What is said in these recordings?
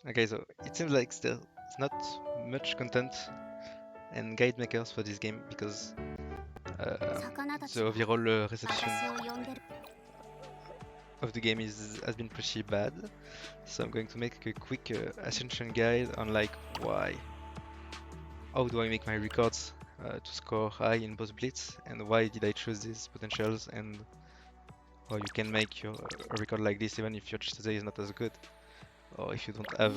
Okay, so it seems like there's not much content and guide makers for this game because the overall reception of the game has been pretty bad. So I'm going to make a quick ascension guide on like how do I make my records to score high in both blitz, and why did I choose these potentials, and how you can make your a record like this even if your Chitose is not as good, or if you don't have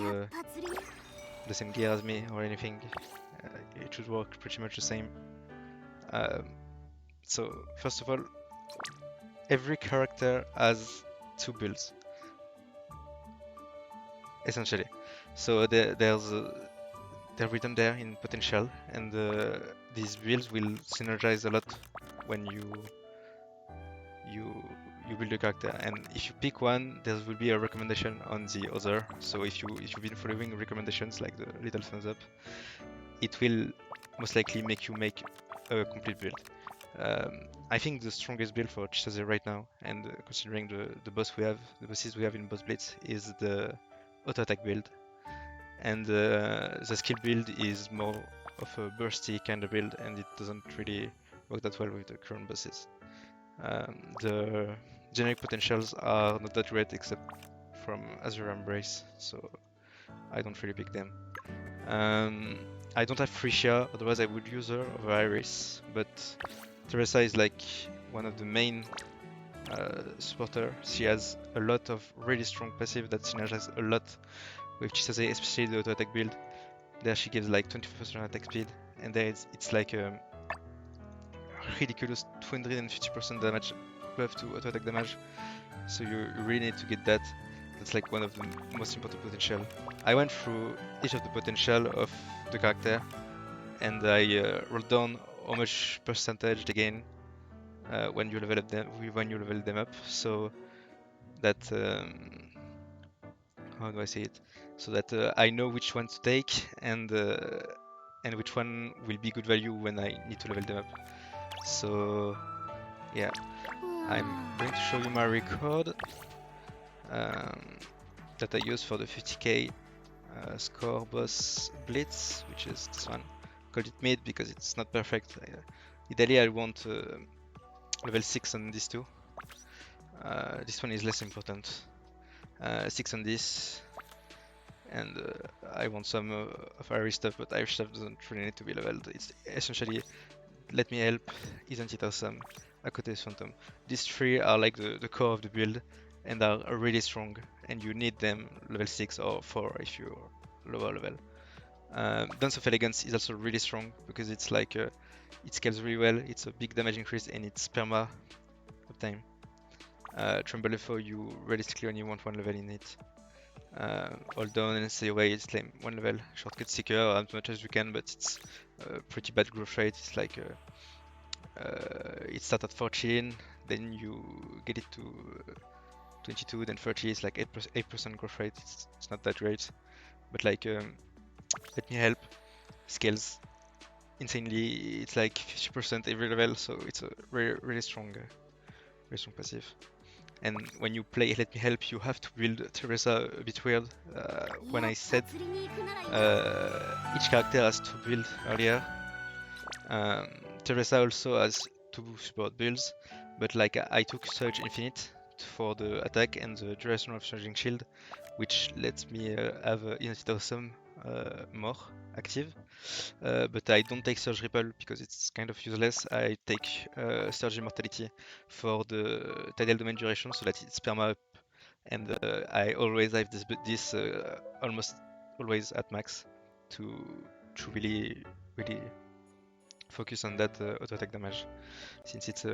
the same gear as me or anything. It should work pretty much the same. Um, so first of all, every character has two builds essentially. So they're written there in potential, and these builds will synergize a lot when you you build a character. And if you pick one, there will be a recommendation on the other. So if you've been following recommendations like the little thumbs up, it will most likely make you make a complete build. I think the strongest build for Chitose right now, and considering the bosses we have in Boss Blitz, is the auto attack build, and the skill build is more of a bursty kind of build, and it doesn't really work that well with the current bosses. The generic potentials are not that great except from Azure Embrace, so I don't really pick them. I don't have Frisia, otherwise I would use her over Iris, but Teresa is like one of the main supporter. She has a lot of really strong passive that synergize a lot with Chitose, especially the auto attack build. There she gives like 25% attack speed, and there it's like a ridiculous 250% damage buff to auto attack damage. So you really need to get that. That's like one of the most important potential. I went through each of the potential of the character, and I wrote down how much percentage they gain when you level them up, so that how do I say it? So that I know which one to take, and which one will be good value when I need to level them up. So yeah, I'm going to show you my record um, that I use for the 50k score boss blitz, which is this one. Called it mid because it's not perfect. Ideally, I want level 6 on these two. This one is less important. 6 on this, and I want some of Irish stuff, but Irish stuff doesn't really need to be leveled. It's essentially let me help, isn't it awesome? Chitose Phantom. These three are like the core of the build and are really strong, and you need them level 6 or 4 if you're lower level. Dance of Elegance is also really strong because it's like it scales really well, it's a big damage increase, and it's perma uptime. Tremble FO, you realistically only want one level in it. Hold down and stay away, it's like one level. Shortcut Seeker as much as you can, but it's pretty bad growth rate. It's like it starts at 14, then you get it to 22, then 30. It's like 8% growth rate. It's not that great, but like let me help scales insanely. It's like 50% every level, so it's a really strong passive. And when you play Let Me Help, you have to build Teresa a bit weird. When I said each character has two builds earlier, um, Teresa also has two support builds, but like I took Surge Infinite for the attack and the duration of Surging Shield, which lets me have Identity Awesome more active. But I don't take Surge Ripple because it's kind of useless. I take Surge Immortality for the Tidal Domain duration so that it's perma up, and I always have this almost always at max to really focus on that auto attack damage, since it's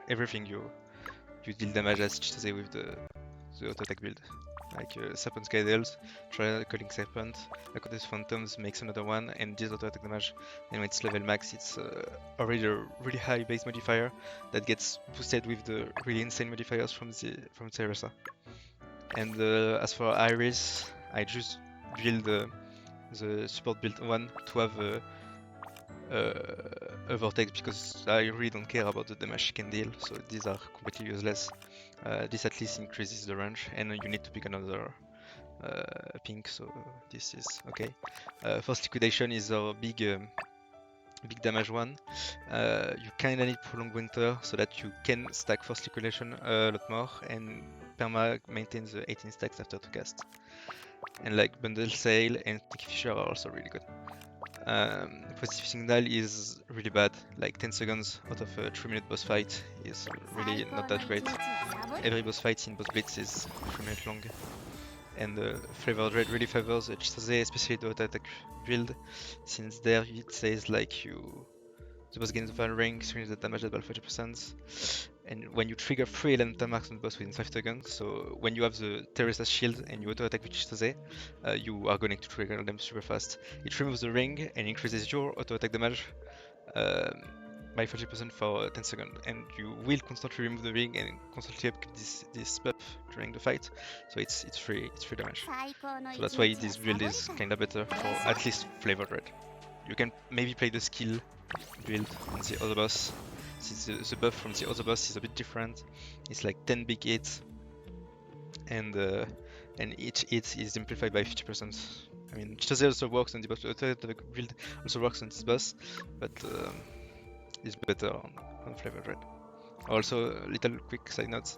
everything you deal damage as Chitose with the auto attack build. Like Serpent Skydales, try calling Serpent, Chitose Phantoms makes another one, and this auto attack damage. And when it's level max, it's already a really high base modifier that gets boosted with the really insane modifiers from Teresa. And as for Iris, I just build the support build one to have a vortex because I really don't care about the damage she can deal, so these are completely useless. This at least increases the range, and you need to pick another pink, so this is okay. Force liquidation is our big damage one. You kinda need prolonged winter so that you can stack force liquidation a lot more, and perma maintains the 18 stacks after 2 cast. And like bundle sail and sticky fisher are also really good. Positive signal is really bad, like 10 seconds out of a 3-minute boss fight is really not that great. Every boss fight in boss blitz is 3 minutes long. And Flavored Red really favors Chitose, especially the auto attack build, since there it says like the boss gains 1 rank, swings the damage by 40%, and when you trigger 3 elemental marks on the boss within 5 seconds, so when you have the Teresa's shield and you auto attack with Chitose, you are going to trigger them super fast. It removes the ring and increases your auto attack damage by 40% for 10 seconds, and you will constantly remove the ring and constantly upkeep this buff during the fight, so it's free damage. So that's why this build is kinda better for at least Flavored Red. You can maybe play the skill build on the other boss, since the buff from the other boss is a bit different. It's like 10 big hits, and each hit is amplified by 50%. I mean, Chitose also works on the boss, the build also works on this boss, but it's better on Flavored Red. Also, little quick side note,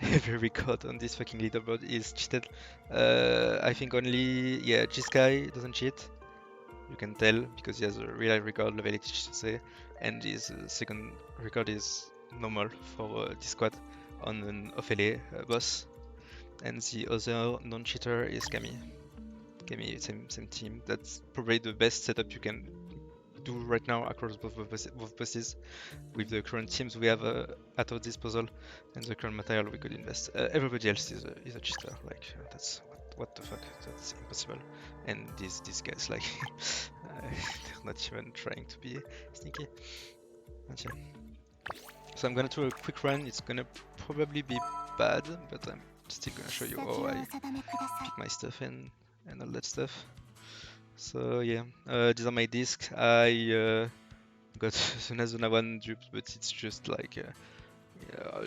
every record on this fucking leaderboard is cheated. I think only, yeah, this guy doesn't cheat. You can tell because he has a real high record, level 80 Chitose, and his second record is normal for this squad on an Ophelia boss. And the other non-cheater is Kami. Kami, same team. That's probably the best setup you can do right now across both bosses with the current teams we have at our disposal and the current material we could invest. Everybody else is a cheater. Like that's what the fuck? That's impossible. And these guys, like, they're not even trying to be sneaky. But yeah. So I'm gonna do a quick run. It's gonna probably be bad, but I'm still gonna show you how I pick my stuff and all that stuff. So yeah, these are my discs. I got the Nazuna one duped, but it's just like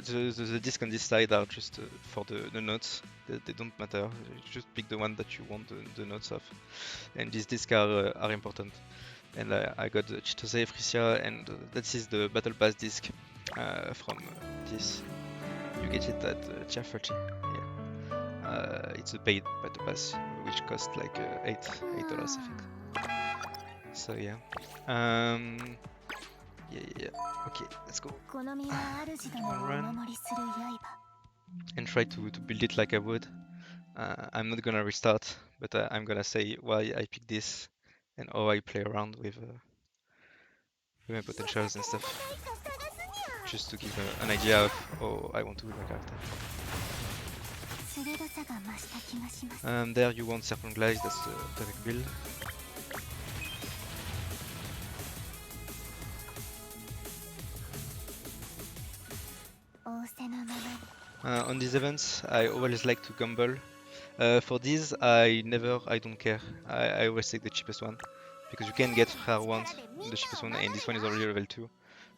the discs on this side are just for the notes. They don't matter. You just pick the one that you want the notes of. And these discs are important. And I got the Chitose, Frisia, and that is the Battle Pass disc from this. You get it at tier 30. Yeah. It's a paid Battle Pass, which costs like $8, I think. So yeah. Yeah. Okay, let's go. Run and try to build it like I would. I'm not gonna restart, but I'm gonna say why I picked this and how I play around with my potentials and stuff, just to give an idea of how I want to build my character. There you want Serpent Glaze, that's the perfect build. On these events, I always like to gamble. For these, I don't care. I always take the cheapest one, because you can get rare ones, the cheapest one, and this one is already level 2.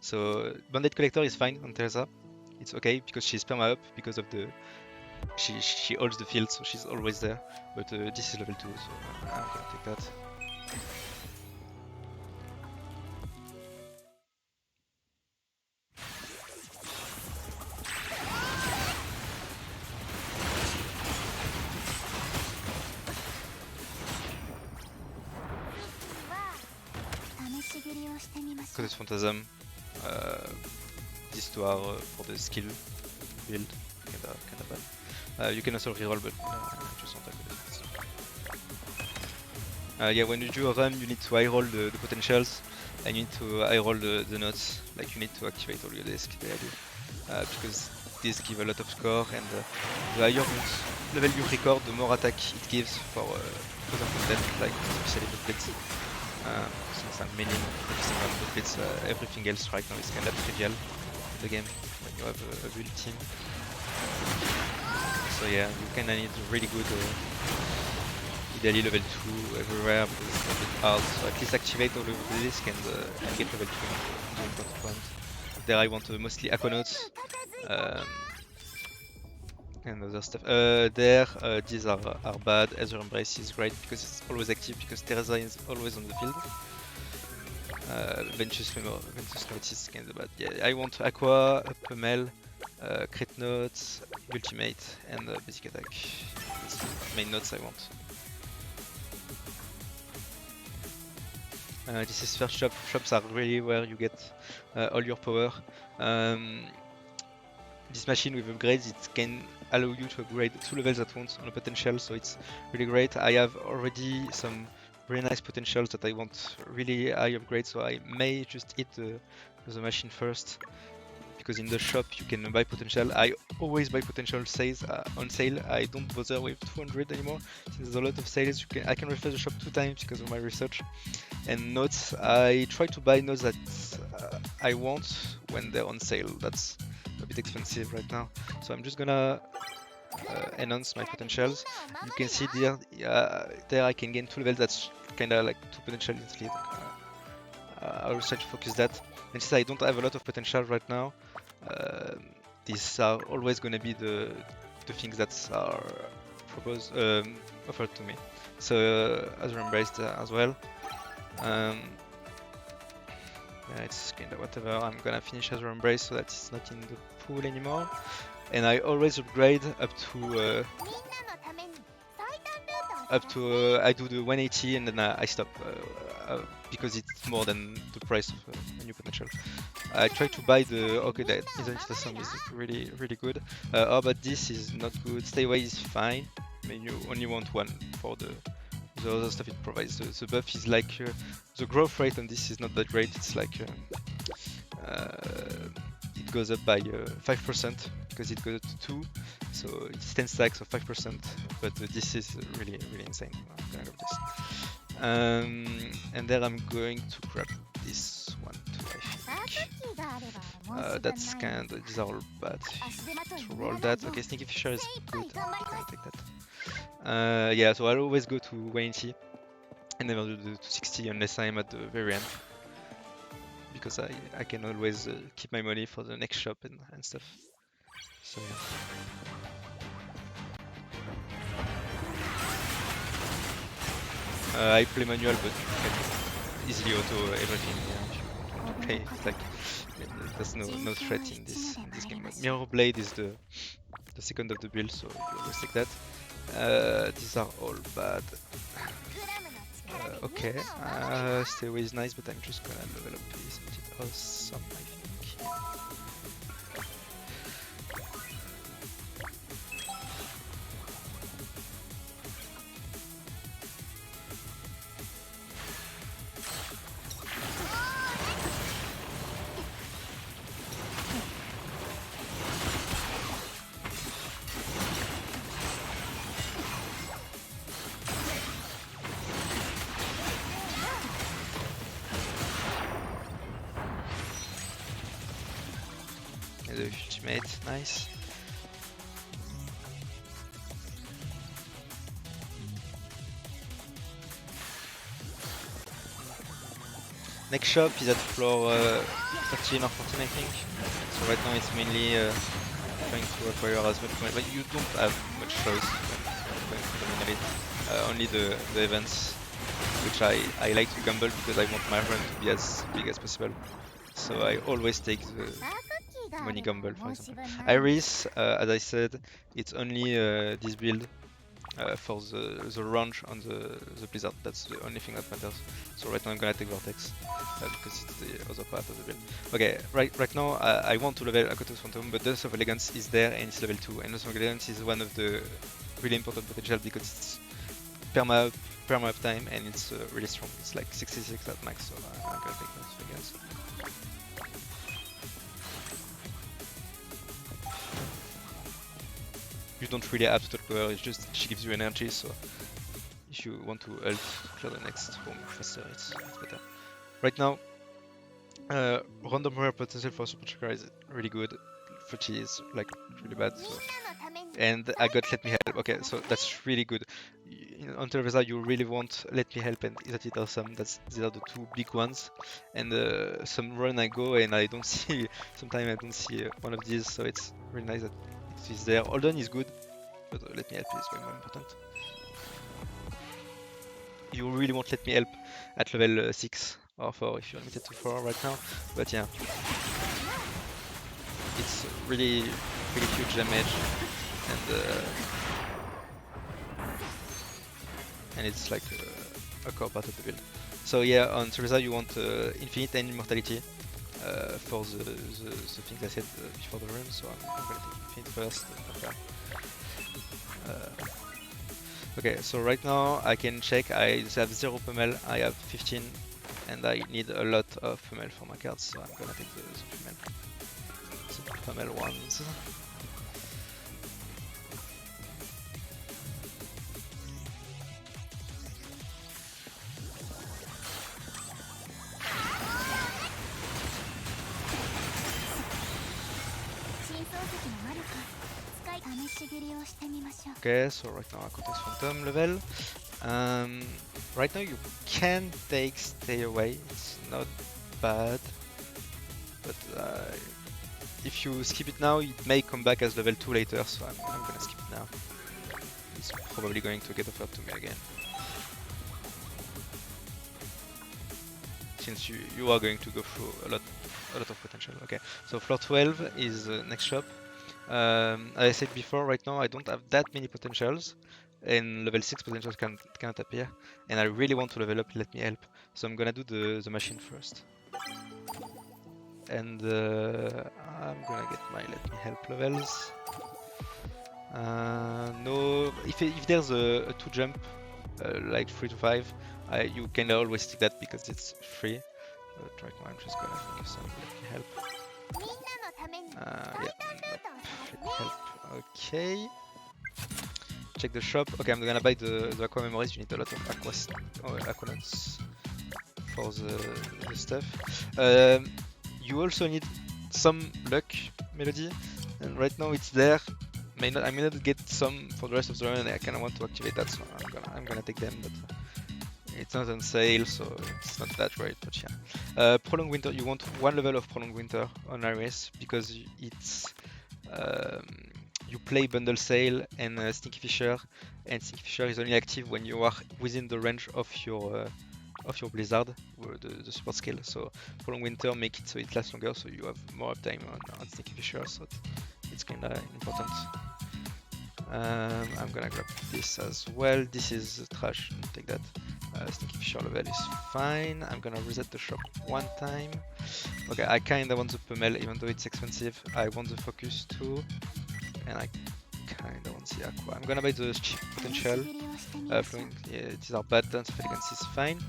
So Bandit Collector is fine on Teresa. It's okay because she's perma up because of the she holds the field, so she's always there. But this is level 2, so I'm gonna take that. Because it's Phantasm, these two are for the skill build, kinda bad. You can also reroll, but just don't attack with it. Yeah, when you do a run, you need to high roll the potentials, and you need to high roll the notes. Like you need to activate all your discs, because these give a lot of score, and the higher level you record, the more attack it gives for other content, like especially the blitz. Since I'm mainly focusing on the blitz, everything else right now is kind of trivial in the game when you have a build team. So yeah, you kinda need really good, ideally level 2 everywhere, because it's a bit hard. So at least activate all of the disc and get level 2 in the important ones. There I want mostly Aquanauts, and other stuff. These are bad. Azure Embrace is great because it's always active because Teresa is always on the field. Ventus Note is kind of bad. Yeah, I want Aqua, Pummel, Crit Notes, Ultimate, and Basic Attack. That's the main notes I want. This is first shop. Shops are really where you get all your power. This machine with upgrades, it can allow you to upgrade 2 levels at once on a potential, so it's really great. I have already some really nice potentials that I want really high upgrade, so I may just hit the machine first, because in the shop you can buy potential. I always buy potential sales on sale. I don't bother with 200 anymore, since there's a lot of sales. I can refresh the shop 2 times because of my research. And notes, I try to buy notes that I want when they're on sale. That's a bit expensive right now, so I'm just gonna enhance my potentials. You can see there I can gain 2 levels. That's kinda like 2 potential instantly. I will try to focus that. And since I don't have a lot of potential right now, these are always gonna be the things that are proposed, offered to me. So Azure Embraced as well. Yeah, it's kinda whatever. I'm gonna finish Azure Embrace so that it's not in the pool anymore. And I always upgrade up to I do the 180 and then I stop because it's more than the price of a new potential. I try to buy the that isn't the sum is really good. Oh, but this is not good. Stay away is fine. I mean, you only want one for the other stuff it provides. The buff is like the growth rate on this is not that great. It's like it goes up by 5% because it goes to 2, so it's 10 stacks of 5%. But this is really insane. I'm gonna love this. And then I'm going to grab this one too, I think. That's kind of, these are all bad. To roll that. Okay, Sneaky Fisher is good. I'm gonna take that. Yeah, so I'll always go to 180 and never do the 260 unless I'm at the very end, because I can always keep my money for the next shop and stuff. So yeah. I play manual, but you can easily auto everything. Yeah, if you want to play, it's like there's no threat in this game. But Mirror Blade is the second of the build, so you always take that. These are all bad. Okay, Stay Away is nice, but I'm just gonna level up this. It's awesome, I think. The ultimate, nice. Next shop is at floor 13 or 14, I think. So right now it's mainly trying to acquire as much money, but you don't have much choice when going to it. Only the events, which I like to gamble because I want my run to be as big as possible. So I always take the money gamble, for example. Iris, as I said, it's only this build for the range on the blizzard. That's the only thing that matters. So right now I'm gonna take Vortex because it's the other part of the build. Okay, right now I want to level Akotos Phantom, but Dust of Elegance is there and it's level 2. And Dust of Elegance is one of the really important potential because it's perma uptime and it's really strong. It's like 66 at max, so I'm gonna take Dust of Elegance. You don't really have to talk to her, it's just she gives you energy, so if you want to ult clear the next home faster, it's better. Right now, random rare potential for Super Chakra is really good. 30 is like really bad, so. And I got Let Me Help. Okay, so that's really good. On Teresa, you really want Let Me Help and Is It Awesome. These are the 2 big ones. And some run I go and I don't see, sometimes I don't see one of these, so it's really nice that This there. Hold on is good, but let me help is way more important. You really won't let me help at level 6 or 4 if you're limited to 4 right now, but yeah. It's really huge damage, and it's like a core part of the build. So yeah, on Teresa you want infinite and immortality for the things I said before the run, so I'm gonna take infinite first. Okay, so right now I can check, I have 0 pummel, I have 15, and I need a lot of pummel for my cards, so I'm gonna take the pummel ones. Okay, so right now I context Phantom level. Right now you can take Stay Away, it's not bad, but if you skip it now, it may come back as level 2 later, so I'm gonna skip it now. It's probably going to get offered to me again. Since you are going to go through a lot of potential. Okay, so floor 12 is next shop. As I said before, right now I don't have that many potentials, and level 6 potentials cannot appear, and I really want to level up, let me help. So I'm gonna do the machine first. And I'm gonna get my let me help levels. No, if there's a 2 jump, like 3 to 5, you can always take that because it's free. But right now I'm just gonna give some let me help. Yeah, let me help. Okay. Check the shop. Okay, I'm gonna buy the aqua memories. You need a lot of aqua nuts for the stuff. You also need some luck, Melody, and right now it's there. I may not get some for the rest of the run, and I kinda want to activate that, so I'm gonna take them, but it's not on sale, so it's not that great, but yeah. Prolonged Winter, you want 1 level of Prolonged Winter on Iris, because it's you play Bundle Sale and Stinky Fisher, and Stinky Fisher is only active when you are within the range of your Blizzard, the support skill. So Prolonged Winter make it so it lasts longer, so you have more uptime on Stinky Fisher, so it's kinda important. I'm gonna grab this as well. This is trash, take that. Stinky Fisher level is fine. I'm gonna reset the shop 1 time. Okay, I kinda want the pummel even though it's expensive. I want the focus too, and I kinda want the aqua. I'm gonna buy the cheap potential. Yeah, these are bad, dance of elegance is fine.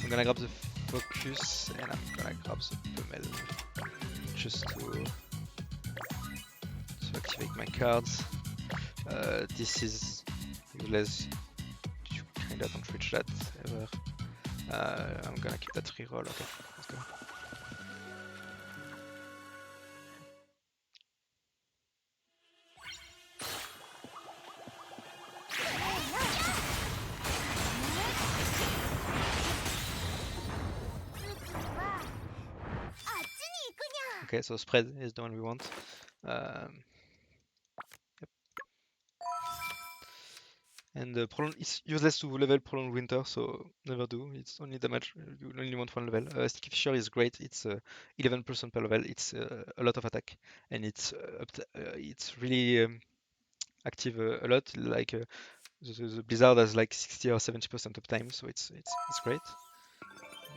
I'm gonna grab the focus and I'm gonna grab the pummel just to activate my cards. This is useless. You kinda don't reach that ever. I'm gonna keep that reroll. Okay, let's go. Okay, so spread is the one we want. Yep. And it's useless to level Prolonged Winter, so never do. It's only damage. You only want 1 level. Sticky Fisher is great. It's 11% per level. It's a lot of attack, and it's really active a lot. Like the Blizzard has like 60 or 70% uptime, so it's great.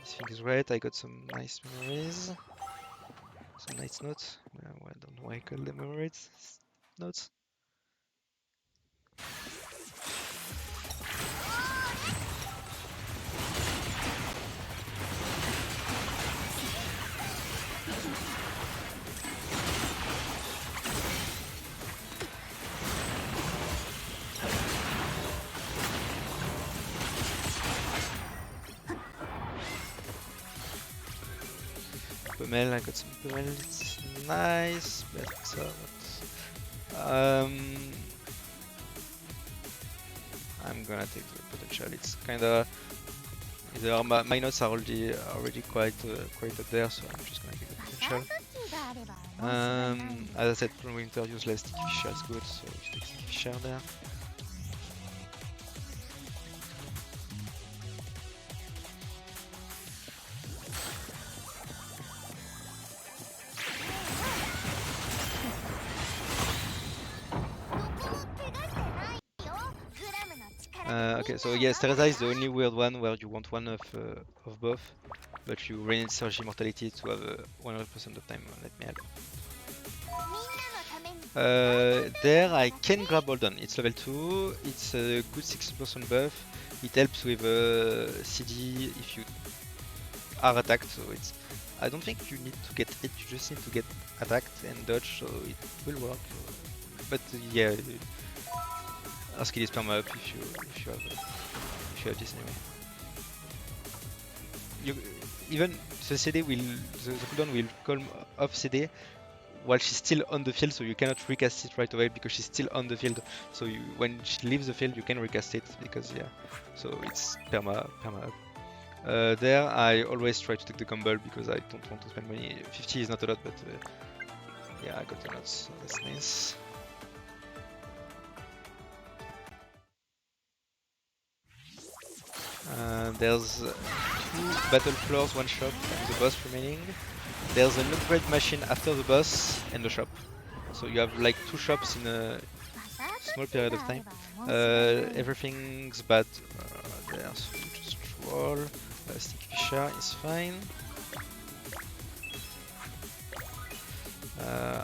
This thing is great. I got some nice memories. Some nice notes. I don't know why I call them memories. Notes. Pummel, I got some pummel, it's nice, but I'm gonna take the potential. It's kinda my notes are already quite up there, so I'm just gonna take the potential. As I said, from winter useless, Sticky Fisher is good, so you take Sticky Fisher there. Okay, so yeah, Stereza is the only weird one where you want one of both, but you really need Surge Immortality to have 100% of time. Let me help. There I can grab Hold On. It's level 2, it's a good 60% buff. It helps with CD if you are attacked, so it's... I don't think you need to get hit, you just need to get attacked and dodge, so it will work. But yeah, our skill is perma up if you have this anyway. Even the CD will, the cooldown will calm off CD while she's still on the field, so you cannot recast it right away because she's still on the field. So when she leaves the field, you can recast it because yeah. So it's perma up. There I always try to take the combo because I don't want to spend money. 50 is not a lot, but yeah, I got the nuts, so that's nice. There's 2 battle floors, 1 shop, and the boss remaining. There's an upgrade machine after the boss and the shop. So you have like 2 shops in a small period of time. Everything's bad there, so you just roll. Sticky Fisher is fine.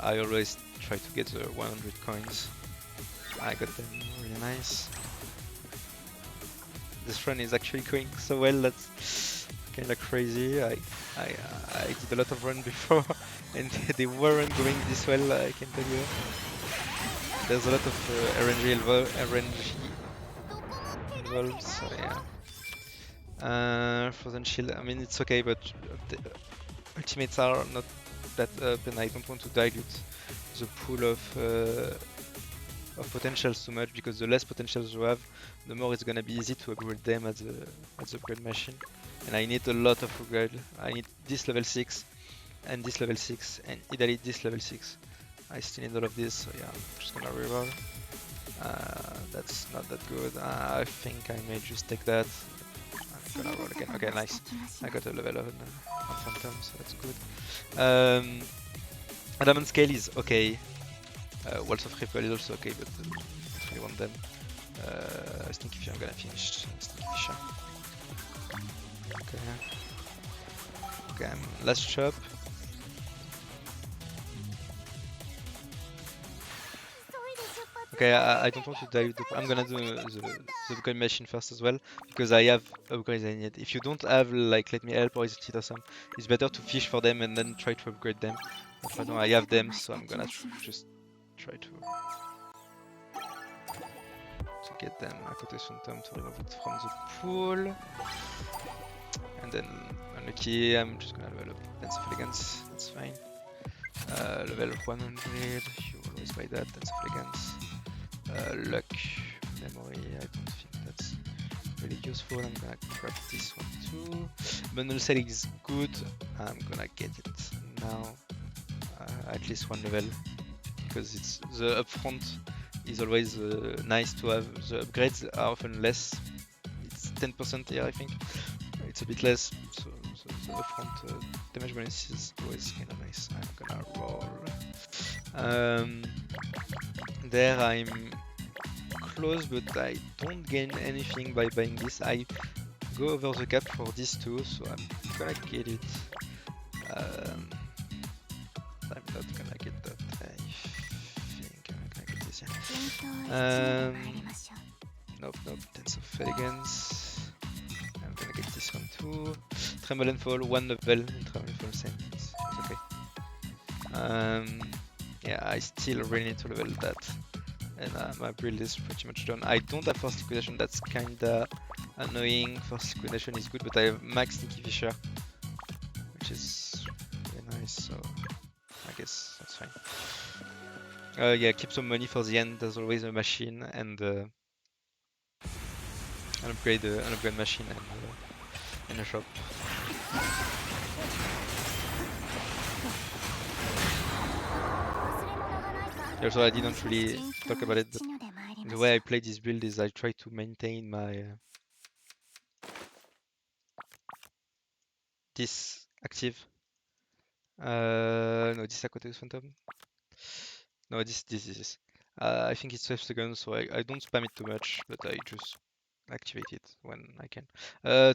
I always try to get the 100 coins. I got them really nice. This run is actually going so well, that's kinda crazy. I did a lot of runs before and they weren't going this well, I can tell you. There's a lot of RNG involved, so yeah. Frozen Shield, I mean it's okay, but the ultimates are not that up and I don't want to dilute the pool of potentials too much, because the less potentials you have, the more it's gonna be easy to upgrade them at the upgrade machine. And I need a lot of upgrade. I need this level 6 and this level 6 and ideally this level 6. I still need all of this, so yeah, I'm just gonna reroll. That's not that good. I think I may just take that. I'm gonna roll again. Okay, nice. I got a level on Phantom, so that's good. Adamant Scale is okay. Walls of Ripple is also okay, but I don't really want them. Stinky Fisher, I'm gonna finish Stinky Fisher. Okay, last shop. Okay, I don't want to dilute the... I'm gonna do the upgrade machine first as well, because I have upgrades I need. If you don't have, like, Let Me Help or Is It Chitose, it's better to fish for them and then try to upgrade them. But right now I have them, so I'm gonna just try to get them. Chitose Phantom to remove it from the pool. And then, unlucky, I'm just gonna level up Dance of Elegance, that's fine. Level 100, you always buy that, Dance of Elegance. Luck, Memory, I don't think that's really useful. I'm gonna grab this one too. Bundle Sale is good, I'm gonna get it now. At least 1 level, because it's the upfront is always nice to have. The upgrades are often less. It's 10% here, I think. It's a bit less, so the upfront damage bonus is always kind of nice. I'm gonna roll. There I'm close, but I don't gain anything by buying this. I go over the cap for these two, so I'm gonna get it. I'm not gonna get that. I think I'm gonna get this. Yeah. Nope. Dance of Elegance. I'm gonna get this one too. Tremble and Fall, 1 level in Tremble and Fall, same. It's okay. Yeah, I still really need to level that. And my build is pretty much done. I don't have First Liquidation, that's kinda annoying. First Liquidation is good, but I have max Stinky Fisher, which is really nice, so I guess that's fine. Yeah, keep some money for the end. There's always a machine and an upgrade machine and a shop. Also, I didn't really talk about it, but the way I play this build is I try to maintain my this active. No, this Aquateus Phantom. No, this. I think it's 12 seconds, so I don't spam it too much, but I just activate it when I can.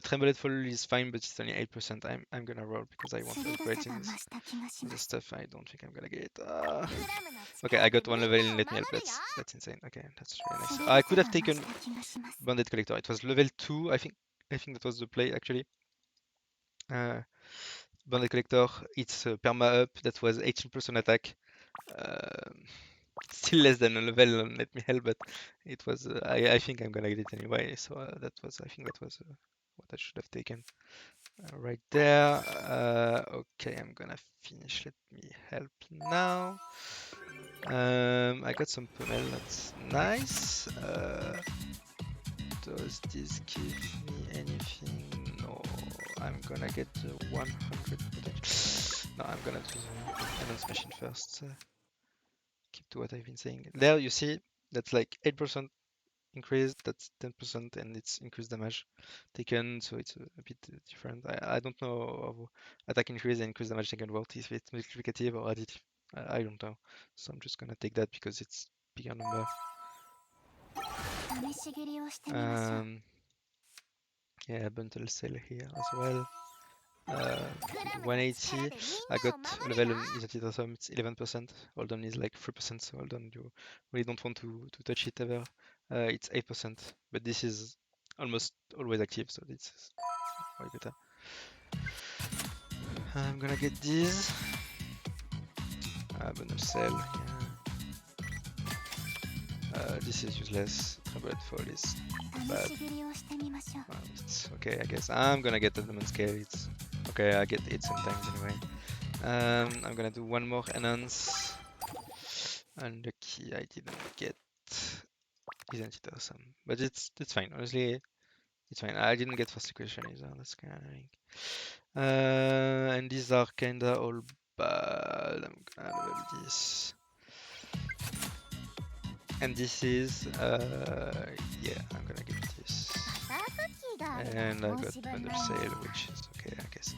Trembled Fall is fine, but it's only 8%. I'm gonna roll because I want upgrades in this. Other stuff I don't think I'm gonna get. Okay, I got one level in Let Me Help. That's insane. Okay, that's really nice. I could have taken Bandit Collector. It was level 2. I think that was the play actually. Bandit Collector, it's perma up. That was 18% attack. Still less than a level on Let Me Help, but it was. I think I'm gonna get it anyway. So that was. I think that was what I should have taken right there. Okay, I'm gonna finish. Let Me Help now. I got some Pummel. That's nice. Does this give me anything? No. I'm gonna get 100 potential. No, I'm gonna do the Enhanced Machine first. Keep to what I've been saying. There you see that's like 8% increase, that's 10%, and it's increased damage taken, so it's a bit different. I don't know how attack increase and increased damage taken work, if it's multiplicative or additive. I don't know. So I'm just gonna take that because it's bigger number. Yeah, bundle sale here as well. 180. I got level on Isotid Awesome, it's 11%. Hold on is like 3%, so hold on, you really don't want to touch it ever. It's 8%, but this is almost always active, so this is way better. I'm gonna get these. Bundle sale, yeah. This is useless. Trembled Fall is bad. It's okay, I guess. I'm gonna get the Demon Scale. It's okay, I get it sometimes anyway. I'm gonna do one more enhance. Unlucky, I didn't get. Isn't it awesome? But it's fine. Honestly, it's fine. I didn't get first equation either. That's kind of annoying. And these are kinda all bad. I'm gonna level this. And this is yeah, I'm gonna get this. And I got bundle sale, which is okay, I guess.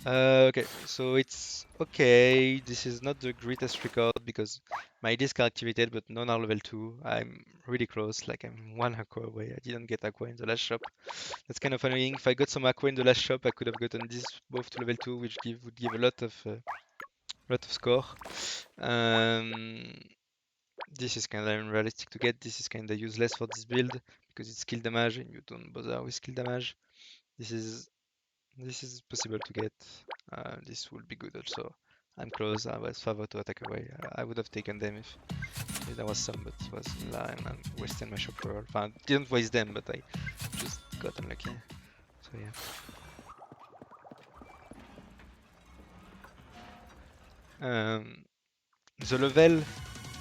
Okay, so it's okay. This is not the greatest record because my disc are activated, but none are level 2. I'm really close, like I'm one aqua away. I didn't get aqua in the last shop. That's kind of annoying. If I got some aqua in the last shop, I could have gotten this both to level 2, which would give a lot of score. This is kind of unrealistic to get. This is kind of useless for this build because it's skill damage and you don't bother with skill damage. This is possible to get. This will be good also. I'm close. I was favored to attack away. I would have taken them if there was some, but it was in line and wasting my shop roll. Didn't waste them, but I just got unlucky. So yeah. The level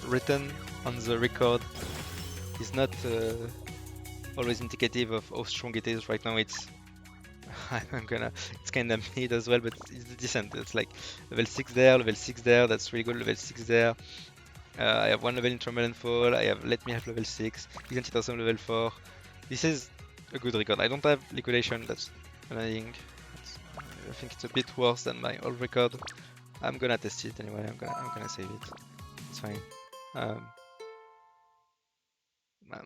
written on the record is not always indicative of how strong it is. Right now it's it's kind of mid as well, but it's decent. It's like level 6 there, level 6 there, that's really good, level 6 there. I have one level in Tremble and Fall, I have Let Me Have level 6, Isn't It Awesome level 4. This is a good record. I don't have Liquidation, that's annoying. I think it's a bit worse than my old record. I'm gonna test it anyway, I'm gonna save it. It's fine.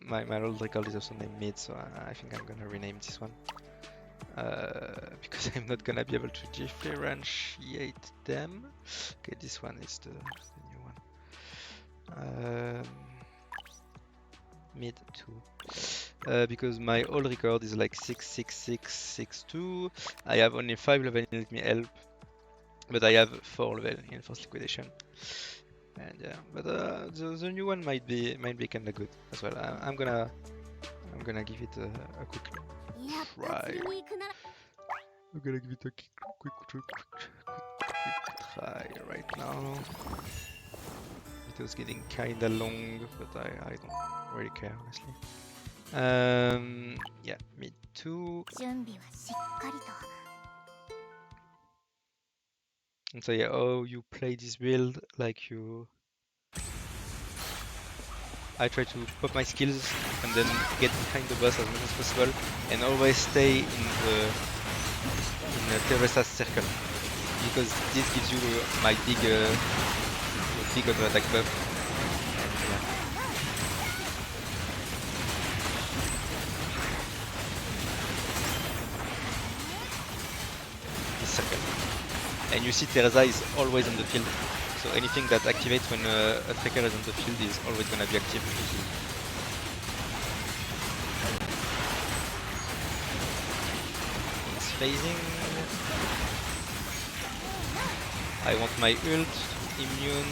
My old record is also named mid, so I think I'm gonna rename this one. Because I'm not gonna be able to differentiate them. Okay, this one is the new one. Mid 2. Because my old record is like 66662. I have only 5 level in Let Me Help, but I have 4 level in Force Liquidation. And yeah, but the new one might be kinda good as well. I'm gonna give it a quick try. I'm gonna give it a quick try right now. It was getting kinda long, but I don't really care honestly. Yeah, me too. And so yeah, oh, you play this build like you I try to pop my skills and then get behind the boss as much as possible, and always stay in the Teresa's circle, because this gives you my big auto attack buff. And yeah. This circle. And you see Teresa is always on the field. So anything that activates when a tracker is on the field is always gonna be active. It's phasing. I want my ult, immune,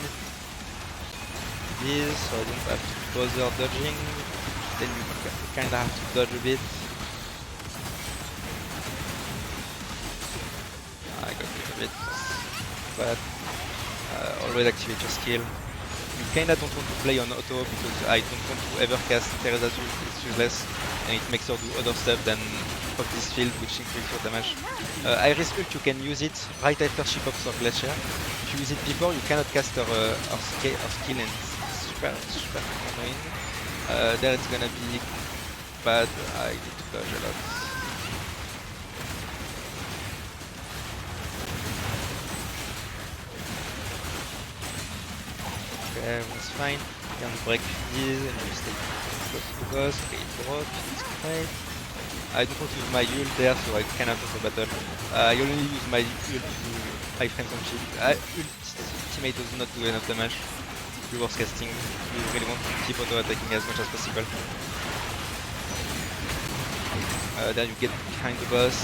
this, so I don't have to bother dodging. Then you kinda have to dodge a bit. I got rid of it, but always activate your skill. You kinda don't want to play on auto because I don't want to ever cast Teresa's ult, it's useless and it makes her do other stuff than pop this field, which increases your damage. Iris ult, you can use it right after she pops her Glacier. If you use it before, you cannot cast her skill, and it's super annoying. There it's gonna be bad. I need to dodge a lot. Okay, that's fine. You can break these and you stay close to the boss. Okay, it broke, it's great. I don't want to use my ult there, so I cannot auto battle. I only use my ult to high frames on shield. Ultimate does not do enough damage. Reverse casting, you really want to keep auto attacking as much as possible. Then you get behind the boss,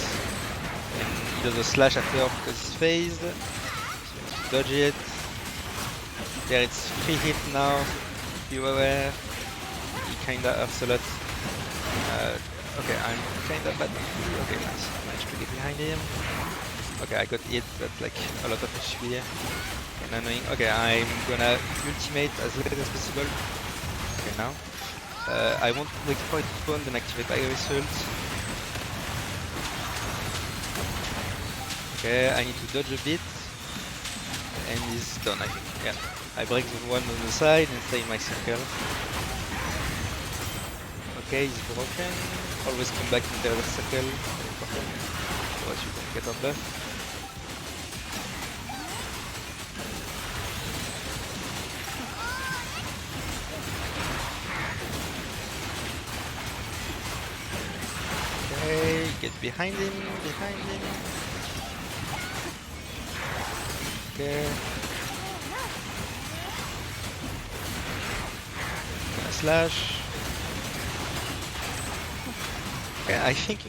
and he does a slash after because it's phased. So you have to dodge it. There it's free hit now, be aware. He kinda hurts a lot. Okay, I'm kinda bad. Okay, nice. I managed to get behind him. Okay, I got hit, that's like a lot of HP. Kinda annoying. Okay, I'm gonna ultimate as late as possible. Okay, now. I want to wait for it to spawn, then activate Iris ult. Okay, I need to dodge a bit. And he's done, I think. Yeah. I break the one on the side and stay in my circle. Okay, he's broken. Always come back in the other circle. Otherwise you don't get our buff. Okay, get behind him, Okay. Slash. Okay, I think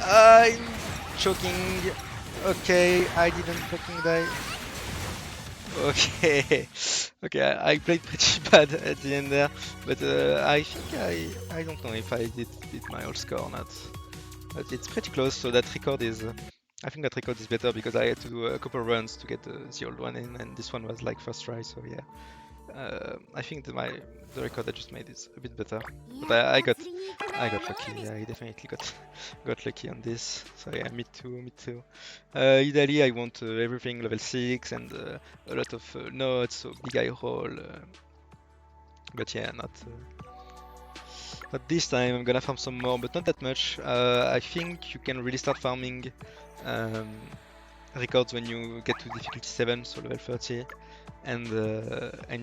I'm choking. Okay, I didn't fucking die. Okay, okay, I played pretty bad at the end there, but I think I don't know if I did my old score or not. But it's pretty close, so that record is. I think that record is better because I had to do a couple runs to get the old one in, and this one was like first try, so yeah. I think the record I just made is a bit better, but I got lucky. Yeah, I definitely got lucky on this. So yeah, me too. Ideally, I want everything level 6 and a lot of nodes, so big eye roll. But yeah, not this time. I'm gonna farm some more, but not that much. I think you can really start farming records when you get to difficulty 7, so level 30. And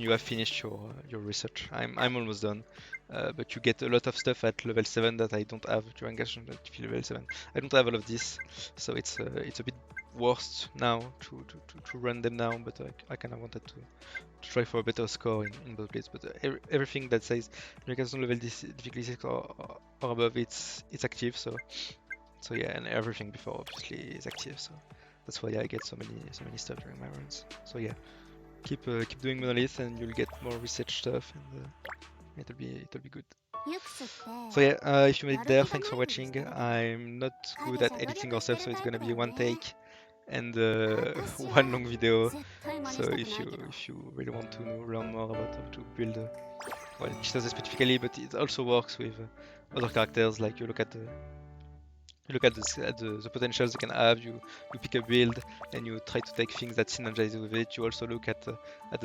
you have finished your research. I'm almost done, but you get a lot of stuff at level 7 that I don't have during level 7. I don't have all of this, so it's a bit worse now to run them now. But I kind of wanted to try for a better score in both blitz. But everything that says Newcastle level difficulty 6 or above, it's active. So yeah, and everything before obviously is active. So that's why I get so many stuff during my runs. So yeah. Keep doing monolith and you'll get more research stuff, and it'll be good. So yeah, if you made it there, thanks for watching. I'm not good at editing or stuff, so it's gonna be one take and one long video. So if you really want to learn more about how to build, well, Chitose specifically, but it also works with other characters. Like you look at You look at the potentials you can have. You pick a build and you try to take things that synergize with it. You also look at the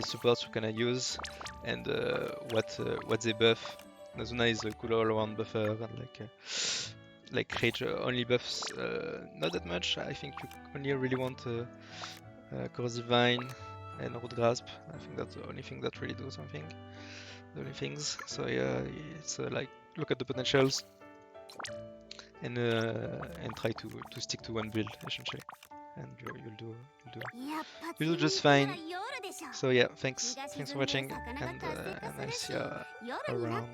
supports you can use and what they buff. Nazuna is a cool all-around buffer and like rage only buffs not that much. I think you only really want Corrosive Vine and Root Grasp. I think that's the only thing that really do something. The only things. So yeah, it's like look at the potentials and try to stick to one build essentially, and you'll do just fine. So yeah, thanks for watching, and I'll see you around.